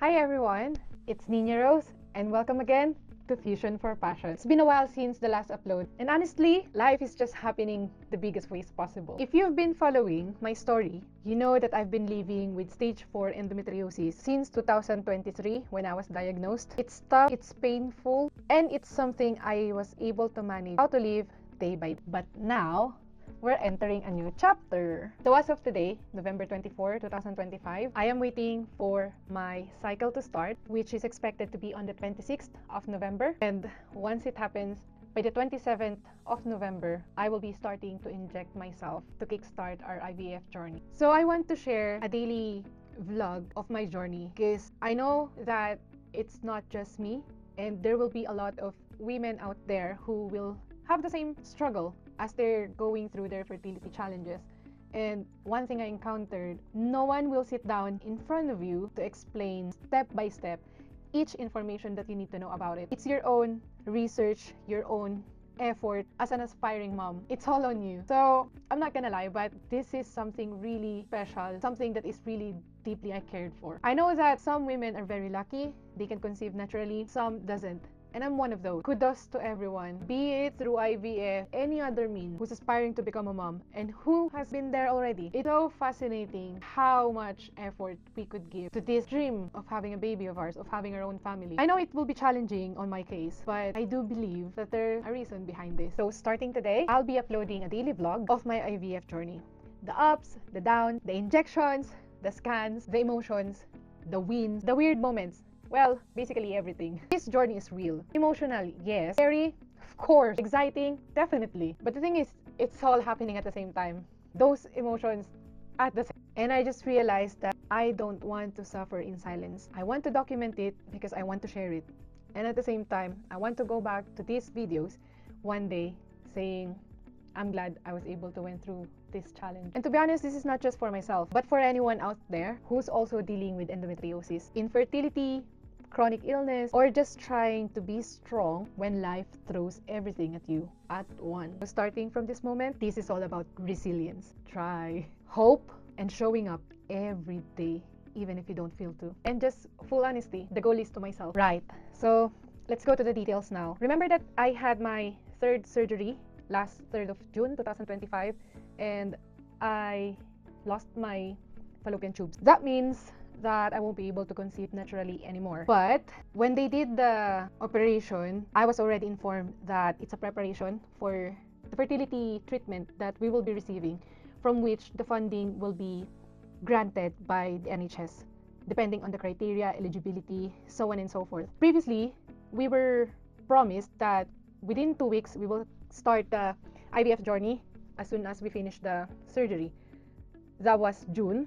Hi everyone, it's Nina Rose and welcome again to Fusion for Passion. It's been a while since the last upload and honestly, life is just happening the biggest ways possible. If you've been following my story, you know that I've been living with stage 4 endometriosis since 2023 when I was diagnosed. It's tough, it's painful, and it's something I was able to manage how to live day by day. But now, we're entering a new chapter. So as of today, November 24, 2025, I am waiting for my cycle to start, which is expected to be on the 26th of November. And once it happens, by the 27th of November, I will be starting to inject myself to kickstart our IVF journey. So I want to share a daily vlog of my journey because I know that it's not just me and there will be a lot of women out there who will have the same struggle as they're going through their fertility challenges. And one thing I encountered, no one will sit down in front of you to explain step by step each information that you need to know about it. It's your own research, your own effort as an aspiring mom. It's all on you. So I'm not gonna lie, but this is something really special, something that is really deeply I cared for. I know that some women are very lucky, they can conceive naturally, some doesn't. And I'm one of those. Kudos to everyone, be it through IVF, any other means, who's aspiring to become a mom and who has been there already. It's so fascinating how much effort we could give to this dream of having a baby of ours, of having our own family. I know it will be challenging on my case, but I do believe that there's a reason behind this. So starting today, I'll be uploading a daily vlog of my IVF journey. The ups, the downs, the injections, the scans, the emotions, the wins, the weird moments. Well, basically everything. This journey is real. Emotional, yes. Scary, of course. Exciting, definitely. But the thing is, it's all happening at the same time. Those emotions at the same time. And I just realized that I don't want to suffer in silence. I want to document it because I want to share it. And at the same time, I want to go back to these videos one day saying, I'm glad I was able to went through this challenge. And to be honest, this is not just for myself, but for anyone out there who's also dealing with endometriosis, infertility, chronic illness, or just trying to be strong when life throws everything at you at once. So starting from this moment, this is all about resilience. Try, hope, and showing up every day, even if you don't feel to. And just full honesty, the goal is to myself. Right, so let's go to the details now. Remember that I had my third surgery last 3rd of June 2025 and I lost my fallopian tubes. That means that I won't be able to conceive naturally anymore. But when they did the operation, I was already informed that it's a preparation for the fertility treatment that we will be receiving, from which the funding will be granted by the NHS, depending on the criteria, eligibility, so on and so forth. Previously, we were promised that within 2 weeks, we will start the IVF journey as soon as we finish the surgery. That was June.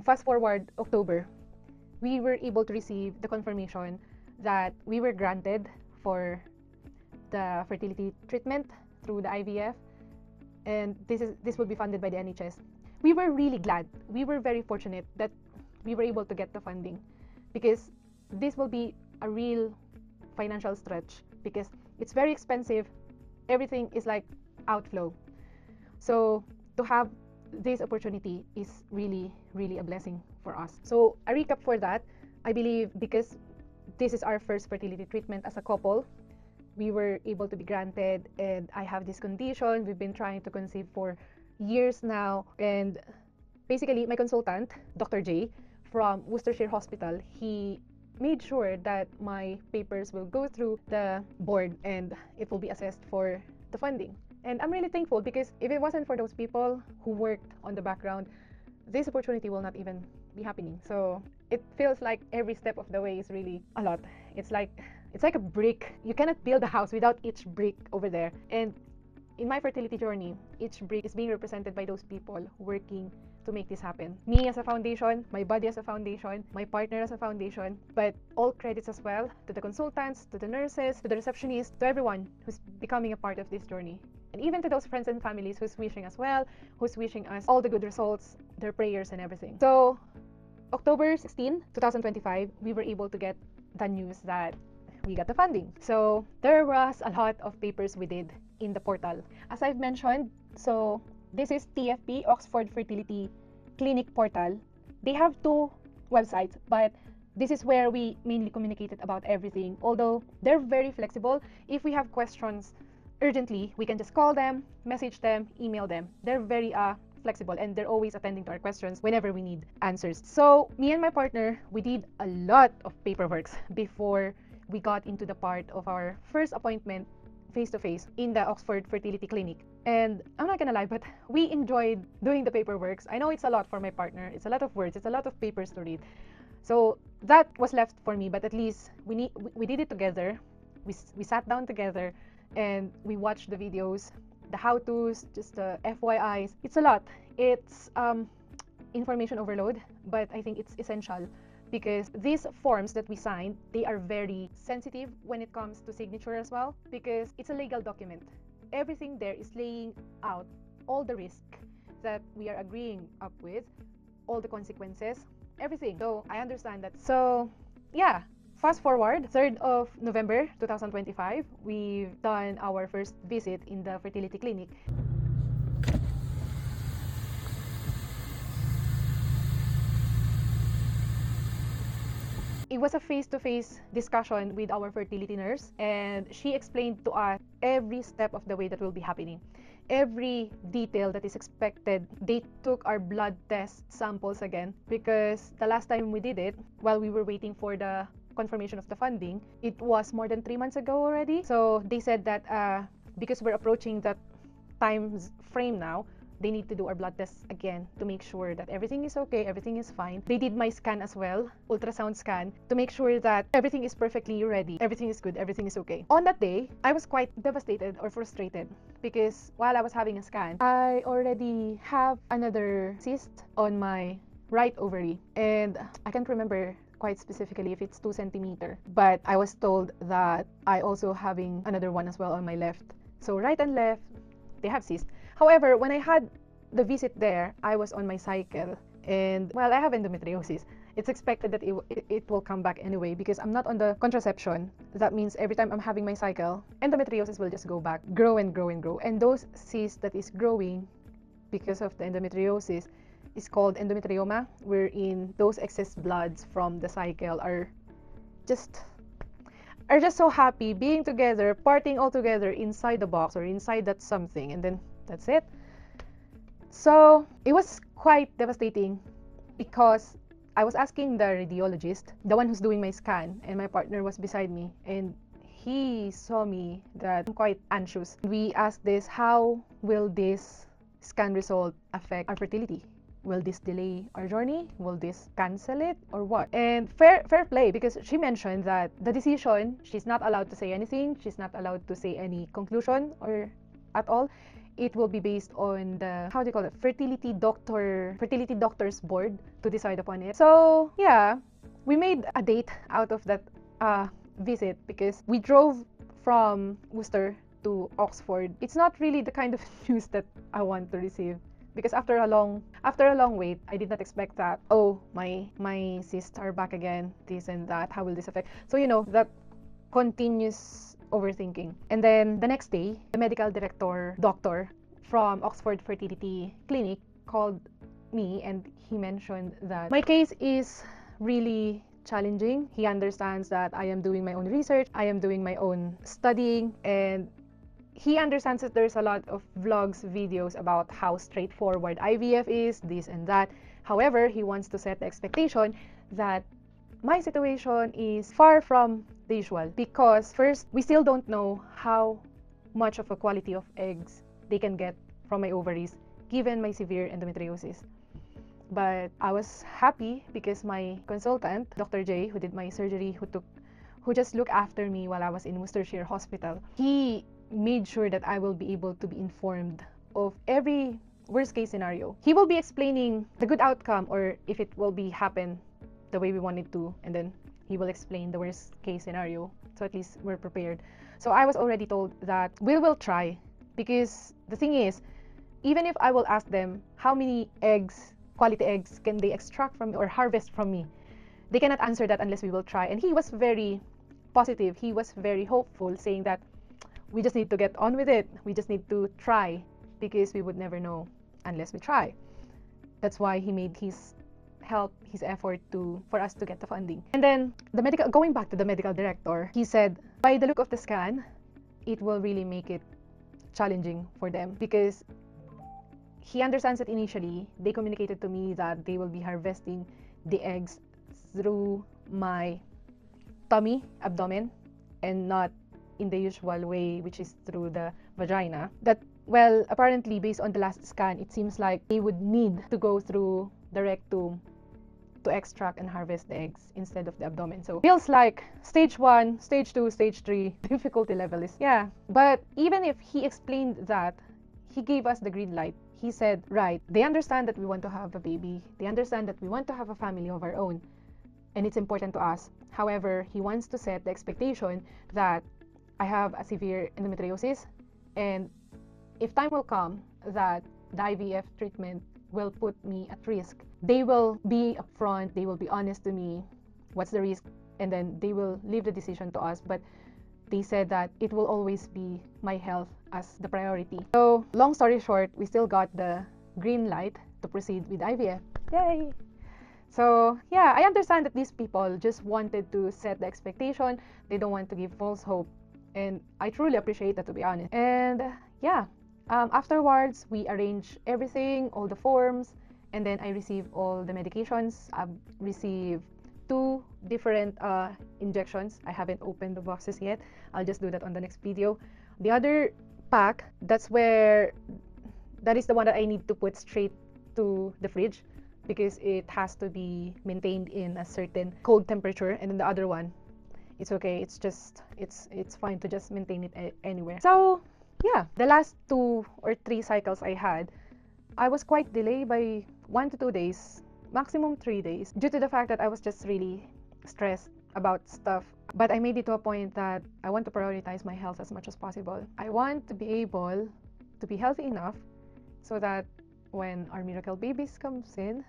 Fast forward October, we were able to receive the confirmation that we were granted for the fertility treatment through the IVF, and this will be funded by the NHS. We were really glad. We were very fortunate that we were able to get the funding because this will be a real financial stretch because it's very expensive. Everything is like outflow. So to have this opportunity is really a blessing for us. So a recap for that, I believe because this is our first fertility treatment as a couple, we were able to be granted, and I have this condition. We've been trying to conceive for years now, and basically my consultant, Dr. J from Worcestershire Hospital, he made sure that my papers will go through the board and it will be assessed for the funding. And I'm really thankful because if it wasn't for those people who worked on the background, this opportunity will not even be happening. So it feels like every step of the way is really a lot. It's like a brick. You cannot build a house without each brick over there. And in my fertility journey, each brick is being represented by those people working to make this happen. Me as a foundation, my body as a foundation, my partner as a foundation, but all credits as well to the consultants, to the nurses, to the receptionists, to everyone who's becoming a part of this journey. And even to those friends and families who's wishing us well, who's wishing us all the good results, their prayers and everything. So October 16, 2025, we were able to get the news that we got the funding. So there was a lot of papers we did in the portal. As I've mentioned, so this is TFP, Oxford Fertility Clinic portal. They have 2 websites, but This is where we mainly communicated about everything. Although they're very flexible, if we have questions urgently, we can just call them, message them, email them. They're very flexible, and they're always attending to our questions whenever we need answers. So me and my partner, we did a lot of paperwork before we got into the part of our first appointment face-to-face in the Oxford Fertility Clinic. And I'm not gonna lie, but we enjoyed doing the paperwork. I know it's a lot for my partner. It's a lot of words. It's a lot of papers to read. So that was left for me, but at least we did it together. We sat down together and we watched the videos, the how-tos, just the FYIs. It's a lot. It's information overload, but I think it's essential because these forms that we signed, they are very sensitive when it comes to signature as well, because it's a legal document. Everything there is laying out all the risk that we are agreeing up with, all the consequences, everything. So I understand that. So yeah, fast forward, 3rd of November 2025, we've done our first visit in the fertility clinic. It was a face-to-face discussion with our fertility nurse, and she explained to us every step of the way that will be happening, every detail that is expected. They took our blood test samples again, because the last time we did it, while we were waiting for the confirmation of the funding, it was more than 3 months ago already. So they said that because we're approaching that time frame now, they need to do our blood tests again to make sure that everything is okay, everything is fine. They did my scan as well, ultrasound scan, to make sure that everything is perfectly ready, everything is good, everything is okay. On that day, I was quite devastated or frustrated because while I was having a scan, I already have another cyst on my right ovary, and I can't remember quite specifically if it's 2 centimeters, but I was told that I also having another one as well on my left. So right and left, they have cysts. However, when I had the visit there, I was on my cycle, and well, I have endometriosis. It's expected that it will come back anyway because I'm not on the contraception. That means every time I'm having my cycle, endometriosis will just go back, grow and grow and grow. And those cysts that is growing because of the endometriosis is called endometrioma, wherein those excess bloods from the cycle are just so happy being together, partying all together inside the box or inside that something, and then that's it. So it was quite devastating because I was asking the radiologist, the one who's doing my scan, and my partner was beside me, and he saw me that I'm quite anxious. We asked this, how will this scan result affect our fertility? Will this delay our journey? Will this cancel it or what? And fair play, because she mentioned that the decision, she's not allowed to say anything. She's not allowed to say any conclusion or at all. It will be based on the, how do you call it, fertility doctor's board to decide upon it. So yeah, we made a date out of that visit because we drove from Worcester to Oxford. It's not really the kind of news that I want to receive, because after a long wait, I did not expect that, oh, my cysts are back again, this and that, how will this affect? So that continuous overthinking. And then the next day, the medical doctor from Oxford Fertility Clinic called me, and he mentioned that my case is really challenging. He understands that I am doing my own research, I am doing my own studying, and he understands that there's a lot of vlogs, videos about how straightforward IVF is, this and that. However, he wants to set the expectation that my situation is far from the usual, because first, we still don't know how much of a quality of eggs they can get from my ovaries given my severe endometriosis. But I was happy because my consultant, Dr. J, who did my surgery, who just looked after me while I was in Worcestershire Hospital, he made sure that I will be able to be informed of every worst case scenario. He will be explaining the good outcome, or if it will be happen the way we want it to, and then he will explain the worst case scenario, so at least we're prepared. So I was already told that we will try, because the thing is, even if I will ask them how many eggs, quality eggs, can they extract from me or harvest from me, they cannot answer that unless we will try. And he was very positive, he was very hopeful, saying that we just need to get on with it, we just need to try, because we would never know unless we try. That's why he made his help his effort for us to get the funding. And then going back to the medical director, he said, by the look of the scan, it will really make it challenging for them, because he understands that initially they communicated to me that they will be harvesting the eggs through my tummy, abdomen, and not in the usual way, which is through the vagina. That, well, apparently based on the last scan, it seems like they would need to go through the rectum to extract and harvest the eggs instead of the abdomen. So feels like stage 1, stage 2, stage 3 difficulty level is, yeah. But even if he explained that, he gave us the green light. He said, right, they understand that we want to have a baby, they understand that we want to have a family of our own, and it's important to us. However, he wants to set the expectation that I have a severe endometriosis, and if time will come that the IVF treatment will put me at risk, they will be upfront, they will be honest to me, what's the risk, and then they will leave the decision to us. But they said that it will always be my health as the priority. So, long story short, we still got the green light to proceed with IVF. Yay! So, yeah, I understand that these people just wanted to set the expectation. They don't want to give false hope. And I truly appreciate that, to be honest. And yeah, afterwards, we arrange everything, all the forms, and then I receive all the medications. I've received 2 different injections. I haven't opened the boxes yet. I'll just do that on the next video. The other pack, that is the one that I need to put straight to the fridge, because it has to be maintained in a certain cold temperature. And then the other one, it's okay, it's fine to just maintain it anywhere. So yeah, the last 2 or 3 cycles I had, I was quite delayed by 1 to 2 days, maximum 3 days, due to the fact that I was just really stressed about stuff. But I made it to a point that I want to prioritize my health as much as possible. I want to be able to be healthy enough so that when our miracle babies comes in,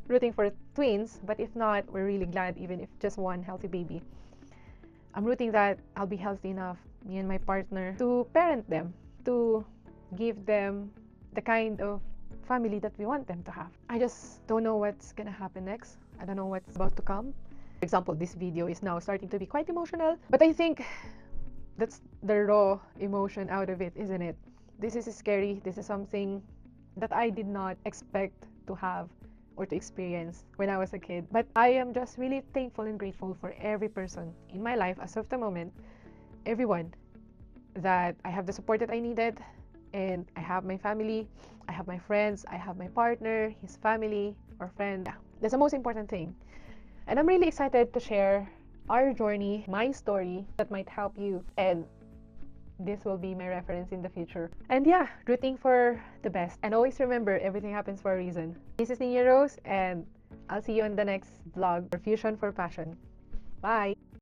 rooting for twins, but if not, we're really glad even if just one healthy baby. I'm rooting that I'll be healthy enough, me and my partner, to parent them, to give them the kind of family that we want them to have. I just don't know what's gonna happen next. I don't know what's about to come. For example, this video is now starting to be quite emotional, but I think that's the raw emotion out of it, isn't it? This is scary. This is something that I did not expect to have or to experience when I was a kid. But I am just really thankful and grateful for every person in my life as of the moment, everyone, that I have the support that I needed, and I have my family, I have my friends, I have my partner, his family or friend. Yeah, that's the most important thing. And I'm really excited to share our journey, my story, that might help you, and this will be my reference in the future. And yeah, rooting for the best. And always remember, everything happens for a reason. This is Nina Rose, and I'll see you in the next vlog for Fusion for Passion. Bye!